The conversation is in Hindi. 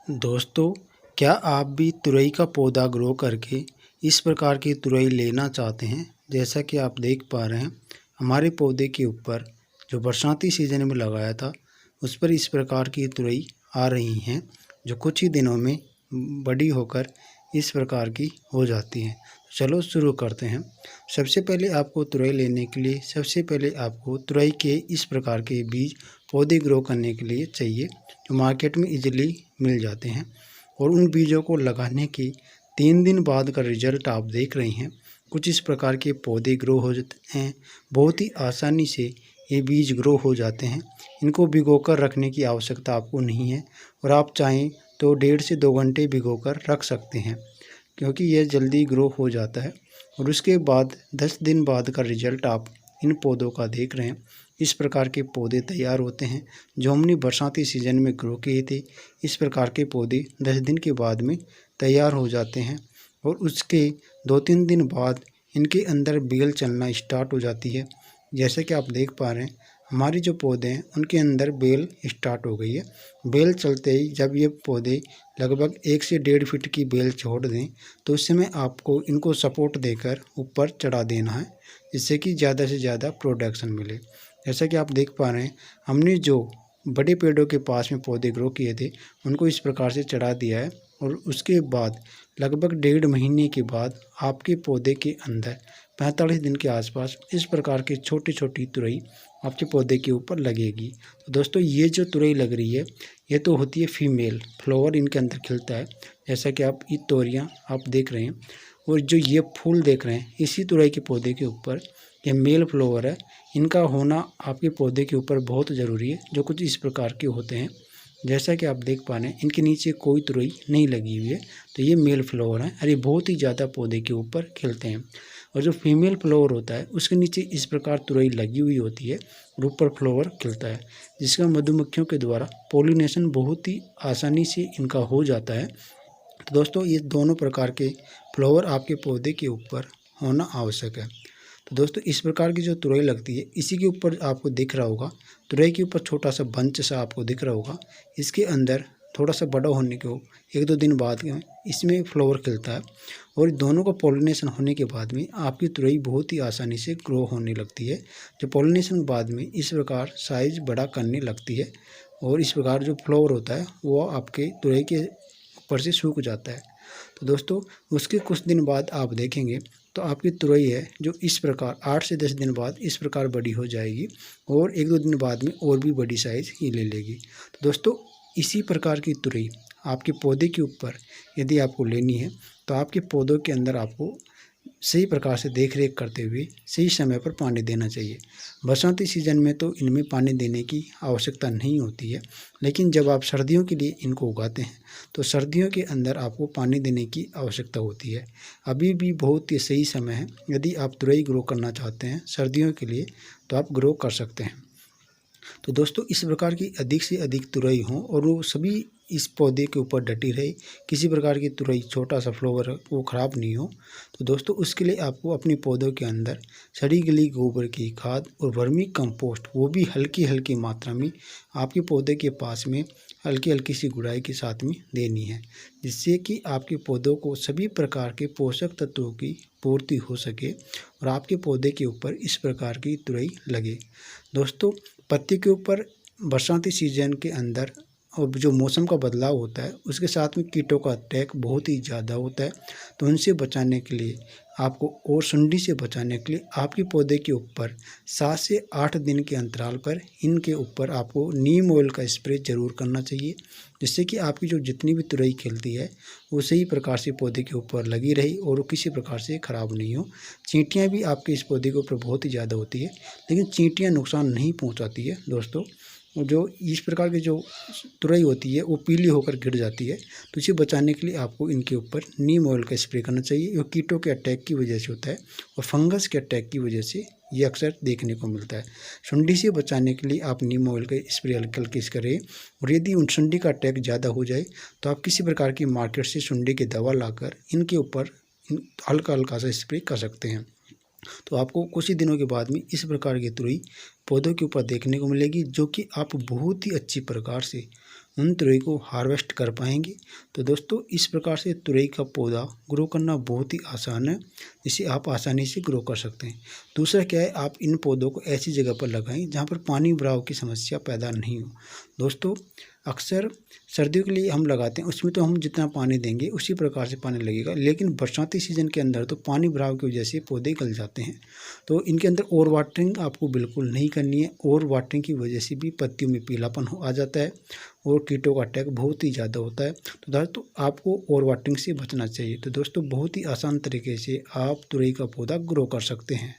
दोस्तों, क्या आप भी तुरई का पौधा ग्रो करके इस प्रकार की तुरई लेना चाहते हैं? जैसा कि आप देख पा रहे हैं, हमारे पौधे के ऊपर जो बरसाती सीजन में लगाया था, उस पर इस प्रकार की तुरई आ रही हैं, जो कुछ ही दिनों में बड़ी होकर इस प्रकार की हो जाती हैं। चलो शुरू करते हैं। सबसे पहले आपको तुरई लेने के लिए सबसे पहले आपको तुरई के इस प्रकार के बीज पौधे ग्रो करने के लिए चाहिए, जो मार्केट में इजीली मिल जाते हैं। और उन बीजों को लगाने के 3 दिन बाद का रिजल्ट आप देख रहे हैं। कुछ इस प्रकार के पौधे ग्रो हो जाते हैं। बहुत ही आसानी से ये बीज ग्रो हो जाते हैं। इनको भिगोकर रखने की आवश्यकता आपको नहीं है, और आप चाहें तो 1.5 से 2 घंटे भिगोकर रख सकते हैं, क्योंकि यह जल्दी ग्रो हो जाता है। और उसके बाद 10 दिन बाद का रिजल्ट आप इन पौधों का देख रहे हैं। इस प्रकार के पौधे तैयार होते हैं, जो हमने बरसाती सीजन में ग्रो किए थे। इस प्रकार के पौधे 10 दिन के बाद में तैयार हो जाते हैं, और उसके 2-3 दिन बाद इनके अंदर बेल चलना स्टार्ट हो जाती है। जैसे कि आप देख पा रहे हैं, हमारे जो पौधे हैं उनके अंदर बेल स्टार्ट हो गई है। बेल चलते ही जब ये पौधे लगभग 1 से 1.5 फीट की बेल छोड़ दें, तो उस समय आपको इनको सपोर्ट देकर ऊपर चढ़ा देना है, जिससे कि ज़्यादा से ज़्यादा प्रोडक्शन मिले। जैसा कि आप देख पा रहे हैं, हमने जो बड़े पेड़ों के पास में पौधे ग्रो किए थे, उनको इस प्रकार से चढ़ा दिया है। और उसके बाद लगभग 1.5 महीने के बाद आपके पौधे के अंदर 45 दिन के आसपास इस प्रकार की छोटी छोटी तुरई आपके पौधे के ऊपर लगेगी। तो दोस्तों, ये जो तुरई लग रही है, ये तो होती है फीमेल, फ्लावर इनके अंदर खिलता है। जैसा कि आप ये तोरियाँ आप देख रहे हैं, और जो ये फूल देख रहे हैं, इसी तुरई के पौधे के ऊपर ये मेल फ्लावर है। इनका होना आपके पौधे के ऊपर बहुत ज़रूरी है, जो कुछ इस प्रकार के होते हैं। जैसा कि आप देख पा रहे हैं, इनके नीचे कोई तुरई नहीं लगी हुई है, तो ये मेल फ्लावर है, और ये बहुत ही ज़्यादा पौधे के ऊपर खिलते हैं। और जो फीमेल फ्लावर होता है, उसके नीचे इस प्रकार तुरई लगी हुई होती है, और ऊपर फ्लावर खिलता है, जिसका मधुमक्खियों के द्वारा पोलिनेशन बहुत ही आसानी से इनका हो जाता है। तो दोस्तों, ये दोनों प्रकार के फ्लावर आपके पौधे के ऊपर होना आवश्यक है। तो दोस्तों, इस प्रकार की जो तुरई लगती है, इसी के ऊपर आपको दिख रहा होगा, तुरई के ऊपर छोटा सा बंच सा आपको दिख रहा होगा। इसके अंदर थोड़ा सा बड़ा होने के 1-2 दिन बाद में इसमें फ्लावर खिलता है, और दोनों का पॉलिनेशन होने के बाद में आपकी तुरई बहुत ही आसानी से ग्रो होने लगती है। जो पॉलिनेशन के बाद में इस प्रकार साइज बड़ा करने लगती है, और इस प्रकार जो फ्लावर होता है वो आपके तुरई के ऊपर से सूख जाता है। तो दोस्तों, उसके कुछ दिन बाद आप देखेंगे तो आपकी तुरई है जो इस प्रकार 8 से 10 दिन बाद इस प्रकार बड़ी हो जाएगी, और 1-2 दिन बाद में और भी बड़ी साइज़ ये ले लेगी। तो दोस्तों, इसी प्रकार की तुरई आपके पौधे के ऊपर यदि आपको लेनी है, तो आपके पौधों के अंदर आपको सही प्रकार से देख रेख करते हुए सही समय पर पानी देना चाहिए। बरसाती सीजन में तो इनमें पानी देने की आवश्यकता नहीं होती है, लेकिन जब आप सर्दियों के लिए इनको उगाते हैं, तो सर्दियों के अंदर आपको पानी देने की आवश्यकता होती है। अभी भी बहुत ही सही समय है। यदि आप तुरई ग्रो करना चाहते हैं सर्दियों के लिए, तो आप ग्रो कर सकते हैं। तो दोस्तों, इस प्रकार की अधिक से अधिक तुरई हों, और वो सभी इस पौधे के ऊपर डटी रहे, किसी प्रकार की तुरई छोटा सा फ्लावर वो ख़राब नहीं हो। तो दोस्तों, उसके लिए आपको अपने पौधों के अंदर सड़ी गली गोबर की खाद और वर्मी कंपोस्ट, वो भी हल्की हल्की मात्रा में आपके पौधे के पास में हल्की हल्की सी गुड़ाई के साथ में देनी है, जिससे कि आपके पौधों को सभी प्रकार के पोषक तत्वों की पूर्ति हो सके, और आपके पौधे के ऊपर इस प्रकार की तुरई लगे। दोस्तों, पत्ती के ऊपर बरसाती सीजन के अंदर और जो मौसम का बदलाव होता है, उसके साथ में कीटों का अटैक बहुत ही ज़्यादा होता है। तो उनसे बचाने के लिए आपको, और सुंडी से बचाने के लिए आपके पौधे के ऊपर 7 से 8 दिन के अंतराल पर इनके ऊपर आपको नीम ऑयल का स्प्रे ज़रूर करना चाहिए, जिससे कि आपकी जो जितनी भी तुरई खिलती है वो सही प्रकार से पौधे के ऊपर लगी रही, और वो किसी प्रकार से ख़राब नहीं हो। चींटियाँ भी आपके इस पौधे के ऊपर बहुत ही ज़्यादा होती है, लेकिन चींटियाँ नुकसान नहीं पहुँचाती है दोस्तों। जो इस प्रकार की जो तुरई होती है वो पीली होकर गिर जाती है, तो इसे बचाने के लिए आपको इनके ऊपर नीम ऑयल का स्प्रे करना चाहिए। ये कीटों के अटैक की वजह से होता है, और फंगस के अटैक की वजह से ये अक्सर देखने को मिलता है। सुंडी से बचाने के लिए आप नीम ऑयल का स्प्रे हल्के हल्के से करें, और यदि उन सुंडी का अटैक ज़्यादा हो जाए, तो आप किसी प्रकार की मार्केट से सुंडी की दवा लाकर इनके ऊपर हल्का हल्का सा स्प्रे कर सकते हैं। तो आपको कुछ ही दिनों के बाद में इस प्रकार की तुरई पौधों के ऊपर देखने को मिलेगी, जो कि आप बहुत ही अच्छी प्रकार से उन तुरई को हार्वेस्ट कर पाएंगे। तो दोस्तों इस प्रकार से तुरई का पौधा ग्रो करना बहुत ही आसान है, जिसे आप आसानी से ग्रो कर सकते हैं। दूसरा क्या है, आप इन पौधों को ऐसी जगह पर लगाएं जहाँ पर पानी भराव की समस्या पैदा नहीं हो। दोस्तों अक्सर सर्दियों के लिए हम लगाते हैं, उसमें तो हम जितना पानी देंगे उसी प्रकार से पानी लगेगा, लेकिन बरसाती सीज़न के अंदर तो पानी भराव की वजह से पौधे गल जाते हैं। तो इनके अंदर ओवर वाटरिंग आपको बिल्कुल नहीं करनी है। ओवर वाटरिंग की वजह से भी पत्तियों में पीलापन आ जाता है और कीटों का अटैक बहुत ही ज़्यादा होता है। तो दोस्तों आपको ओवर वाटरिंग से बचना चाहिए। तो दोस्तों बहुत ही आसान तरीके से आप तुरई का पौधा ग्रो कर सकते हैं।